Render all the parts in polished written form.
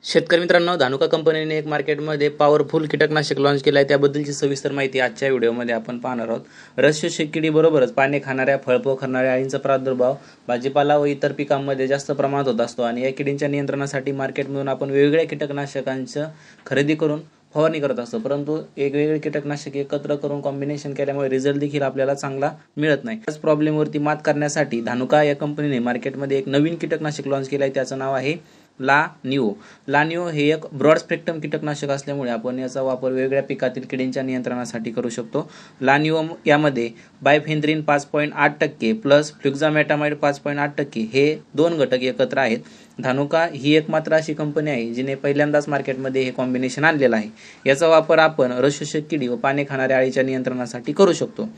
शेतकरी मित्रांनो, धानुका कंपनीने एक मार्केटमध्ये पॉवरफुल कीटकनाशक लॉन्च केलं आहे. त्याबद्दलची सविस्तर माहिती आजच्या व्हिडिओमध्ये आपण पाहणार आहोत. रसशोषक किडी बरोबरच पाने खाणाऱ्या, फळपो करणाऱ्या अळींचा प्रादुर्भाव भाजीपाला व इतर पिकांमध्ये जास्त प्रमाणात होत असतो आणि या किडींच्या नियंत्रणासाठी मार्केटमधून आपण वेगवेगळ्या कीटकनाशकांचं खरेदी करून फवारणी करत असतो. परंतु वेगवेगळे कीटकनाशक एकत्र करून कॉम्बिनेशन केल्यामुळे रिझल्ट देखील आपल्याला चांगला मिळत नाही. याच प्रॉब्लेमवरती मात करण्यासाठी धानुका या कंपनीने मार्केटमध्ये एक नवीन कीटकनाशक लॉन्च केलं आहे. त्याचं नाव आहे लानिओ. लानिओ हे एक ब्रॉड स्पेक्ट्रम कीटकनाशक असल्यामुळे आपण याचा वापर वेगवेगळ्या पिकातील किडींच्या नियंत्रणासाठी करू शकतो. लानिओ यामध्ये बायफेन्थ्रिन 5.8% प्लस फ्लुक्झामेटामाइड 5.8% हे 2 घटक एकत्र आहेत. धानुका ही एकमात्र अशी कंपनी आहे जिने पहिल्यांदाच मार्केटमध्ये हे कॉम्बिनेशन आणलेलं आहे. याचा वापर आपण रसशोषक किडी व पाने खाणाऱ्या अळीच्या नियंत्रणासाठी करू शकतो.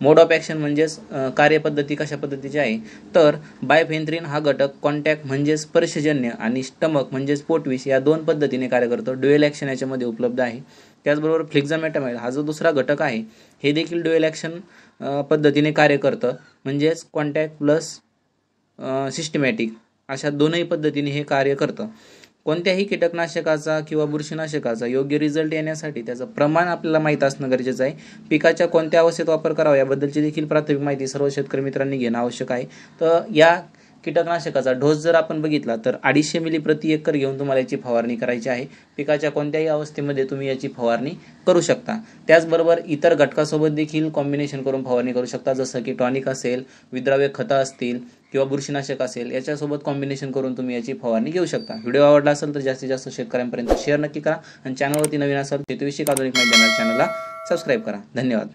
मोड ऑफ ॲक्शन म्हणजेच कार्यपद्धती कशा पद्धतीची आहे तर बायफेन्थ्रिन हा घटक कॉन्टॅक्ट म्हणजेच स्पर्शजन्य आणि स्टमक म्हणजेच पोटविष या 2 पद्धतीने कार्य करतो. ड्युएल ॲक्शन याच्यामध्ये उपलब्ध आहे. त्याचबरोबर फ्लुक्झामेटामाइड हा जो दुसरा घटक आहे हे देखील ड्युएल ॲक्शन पद्धतीने कार्य करतं, म्हणजेच कॉन्टॅक्ट प्लस सिस्टमॅटिक अशा दोनही पद्धतीने हे कार्य करतं. कोणत्याही कीटकनाशकाचा किंवा बुरशीनाशकाचा योग्य रिझल्ट येण्यासाठी त्याचं प्रमाण आपल्याला माहीत असणं गरजेचं आहे. पिकाच्या कोणत्या अवस्थेत वापर करावा याबद्दलची देखील प्राथमिक माहिती सर्व शेतकरी मित्रांनी घेणं आवश्यक आहे. तर या कीटकनाशकाचा डोस जर आपण बघितला तर 250 मिली प्रति एकर घेऊन तुम्हाला याची फवारणी करायची आहे. पिकाच्या कोणत्याही अवस्थेमध्ये तुम्ही याची फवारणी करू शकता. त्याचबरोबर इतर घटकासोबत देखील कॉम्बिनेशन करून फवारणी करू शकता, जसं की टॉनिक असेल, विद्राव्य खतं असतील किंवा बुरशीनाशक असेल, याच्यासोबत कॉम्बिनेशन करून तुम्ही याची फवारणी घेऊ शकता. व्हिडिओ आवडला असेल तर जास्तीत जास्त शेतकऱ्यांपर्यंत शेअर नक्की करा आणि चॅनलवरती नवीन असाल शेतीविषयक आधुनिक माहिती देणाऱ्या चॅनलला सबस्क्राईब करा. धन्यवाद.